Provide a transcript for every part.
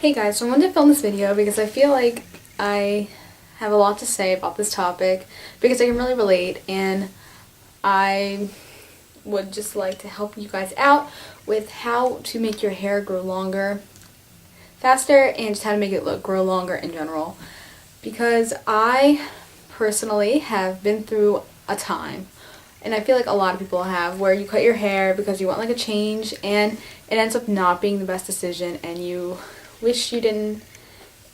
Hey guys, so I wanted to film this video because I feel like I have a lot to say about this topic because I can really relate, and I would just like to help you guys out with how to make your hair grow longer faster and just how to make it grow longer in general, because I personally have been through a time, and I feel like a lot of people have, where you cut your hair because you want like a change and it ends up not being the best decision and you wish you didn't,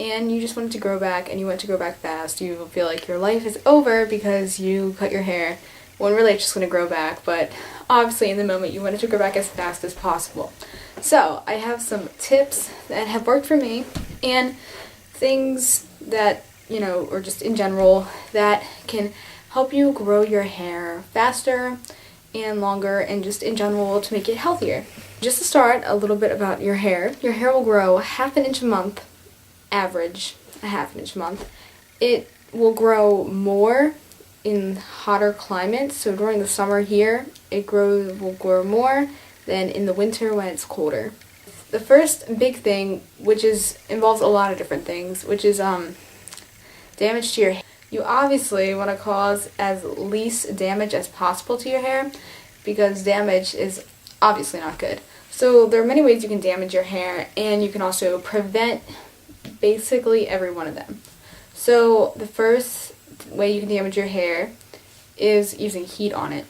and you just wanted to grow back and you want to grow back fast. You feel like your life is over because you cut your hair when really it's just going to grow back, but obviously in the moment you want it to grow back as fast as possible. So I have some tips that have worked for me and things that, or just in general, that can help you grow your hair faster and longer and just in general to make it healthier. Just to start, a little bit about your hair. Your hair will grow half an inch a month, average a half an inch a month. It will grow more in hotter climates, so during the summer here, will grow more than in the winter when it's colder. The first big thing, which involves a lot of different things, which is damage to your hair. You obviously want to cause as least damage as possible to your hair, because damage is obviously not good. So there are many ways you can damage your hair, and you can also prevent basically every one of them. So the first way you can damage your hair is using heat on it.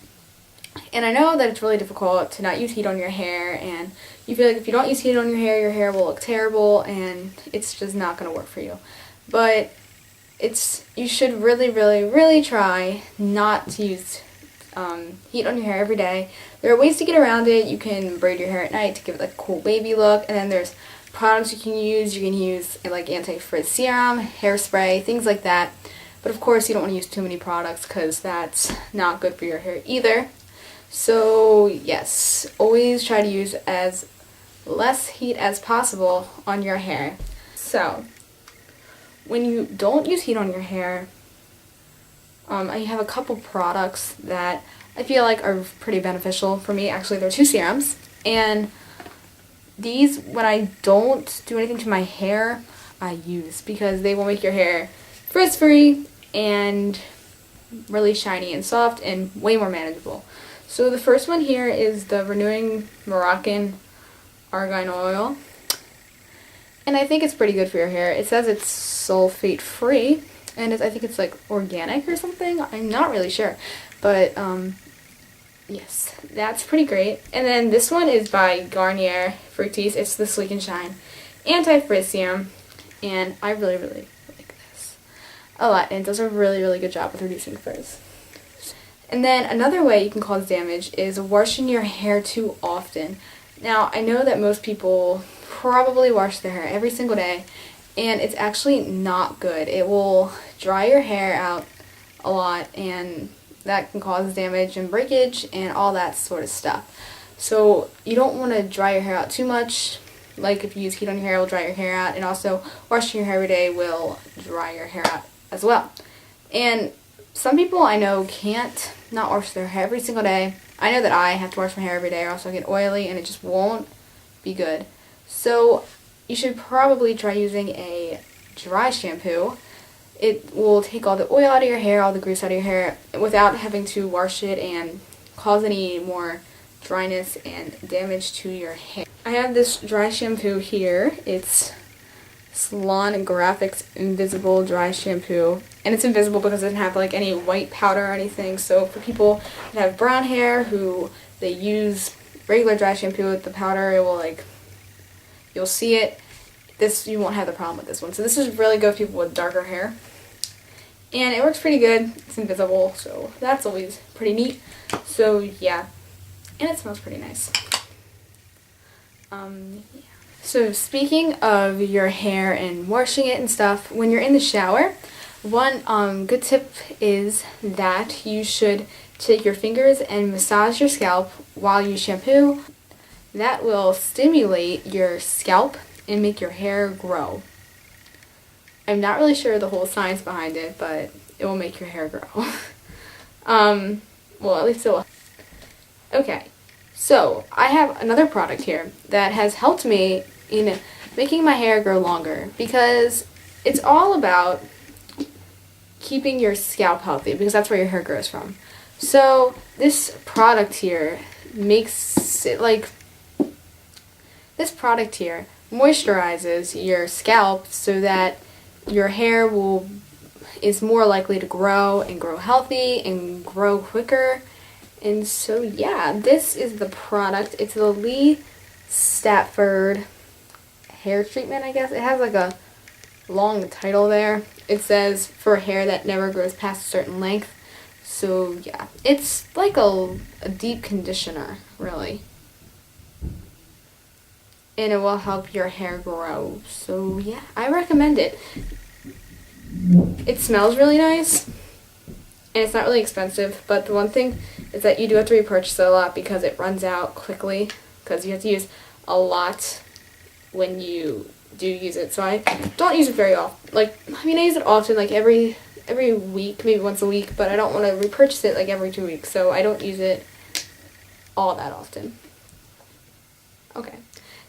And I know that it's really difficult to not use heat on your hair, and you feel like if you don't use heat on your hair will look terrible, and it's just not going to work for you. But you should really, really, really try not to use heat on your hair every day. There are ways to get around it. You can braid your hair at night to give it like a cool baby look, and then there's products you can use. You can use like anti-frizz serum, hairspray, things like that. But of course you don't want to use too many products because that's not good for your hair either. So yes, always try to use as less heat as possible on your hair. So when you don't use heat on your hair, I have a couple products that I feel like are pretty beneficial for me. Actually, they're two serums, and these, when I don't do anything to my hair, I use, because they will make your hair frizz-free and really shiny and soft and way more manageable. So the first one here is the Renewing Moroccan Argan Oil. And I think it's pretty good for your hair. It says it's sulfate-free, and I think it's like organic or something. I'm not really sure. But, yes, that's pretty great. And then this one is by Garnier Fructis. It's the Sleek and Shine Anti-Frizz Serum. And I really, really like this a lot. And it does a really, really good job with reducing frizz. And then another way you can cause damage is washing your hair too often. Now, I know that most people probably wash their hair every single day, and it's actually not good. It will dry your hair out a lot, and that can cause damage and breakage and all that sort of stuff. So you don't want to dry your hair out too much. Like if you use heat on your hair, it will dry your hair out, and also washing your hair every day will dry your hair out as well. And some people I know can't not wash their hair every single day. I know that I have to wash my hair every day or else I'll get oily and it just won't be good. So you should probably try using a dry shampoo. It will take all the oil out of your hair, all the grease out of your hair, without having to wash it and cause any more dryness and damage to your hair. I have this dry shampoo here. It's Salon Graphics Invisible Dry Shampoo, and it's invisible because it doesn't have like any white powder or anything. So for people that have brown hair who they use regular dry shampoo with the powder, it will you'll see it. You won't have the problem with this one. So this is really good for people with darker hair, and it works pretty good. It's invisible, so that's always pretty neat. So yeah, and it smells pretty nice. Yeah. So speaking of your hair and washing it and stuff, when you're in the shower, one good tip is that you should take your fingers and massage your scalp while you shampoo. That will stimulate your scalp and make your hair grow. I'm not really sure the whole science behind it, but it will make your hair grow. Well, at least it will. Okay, so I have another product here that has helped me in making my hair grow longer, because it's all about keeping your scalp healthy, because that's where your hair grows from. So this product here makes it like, this product here moisturizes your scalp so that your hair is more likely to grow and grow healthy and grow quicker. And so yeah, this is the product. It's the Lee Stafford hair treatment, I guess. It has like a long title there. It says for hair that never grows past a certain length. So yeah, it's like a deep conditioner, really. And it will help your hair grow. So yeah, I recommend it. It smells really nice, and it's not really expensive, but the one thing is that you do have to repurchase it a lot because it runs out quickly, because you have to use a lot when you do use it. So I don't use it very often. Like, I mean, I use it often, like every week, maybe once a week, but I don't want to repurchase it like every 2 weeks, so I don't use it all that often. Okay,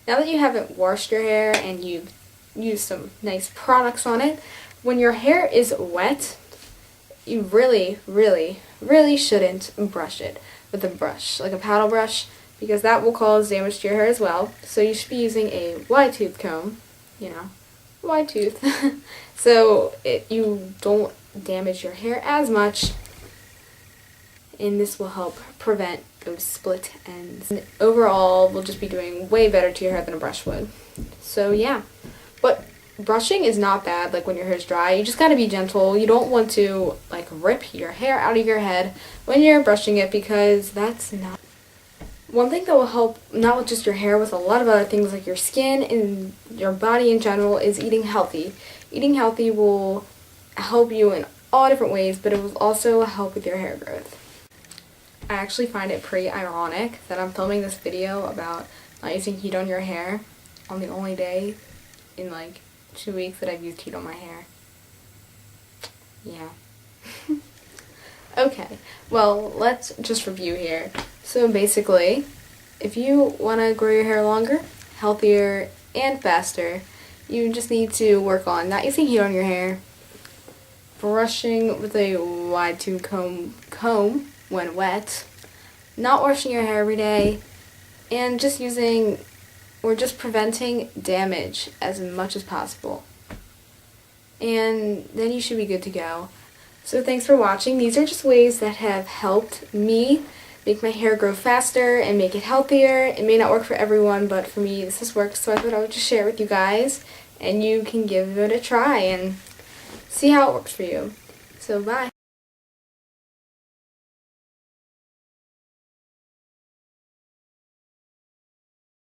now that you haven't washed your hair and you've used some nice products on it, when your hair is wet, you really, really, really shouldn't brush it with a brush, like a paddle brush, because that will cause damage to your hair as well. So you should be using a wide tooth comb, wide tooth, so you don't damage your hair as much, and this will help prevent those split ends. And overall, will just be doing way better to your hair than a brush would. So yeah, but brushing is not bad, like when your hair is dry. You just gotta be gentle. You don't want to like rip your hair out of your head when you're brushing it, because that's not. One thing that will help, not with just your hair, with a lot of other things like your skin and your body in general, is eating healthy. Eating healthy will help you in all different ways, but it will also help with your hair growth. I actually find it pretty ironic that I'm filming this video about not using heat on your hair on the only day in like 2 weeks that I've used heat on my hair. Yeah. Okay, well, let's just review here. So basically, if you want to grow your hair longer, healthier, and faster, you just need to work on not using heat on your hair, brushing with a wide tooth comb when wet, not washing your hair every day, and just preventing damage as much as possible. And then you should be good to go. So thanks for watching. These are just ways that have helped me make my hair grow faster and make it healthier. It may not work for everyone, but for me this has worked, so I thought I would just share it with you guys, and you can give it a try and see how it works for you. So bye.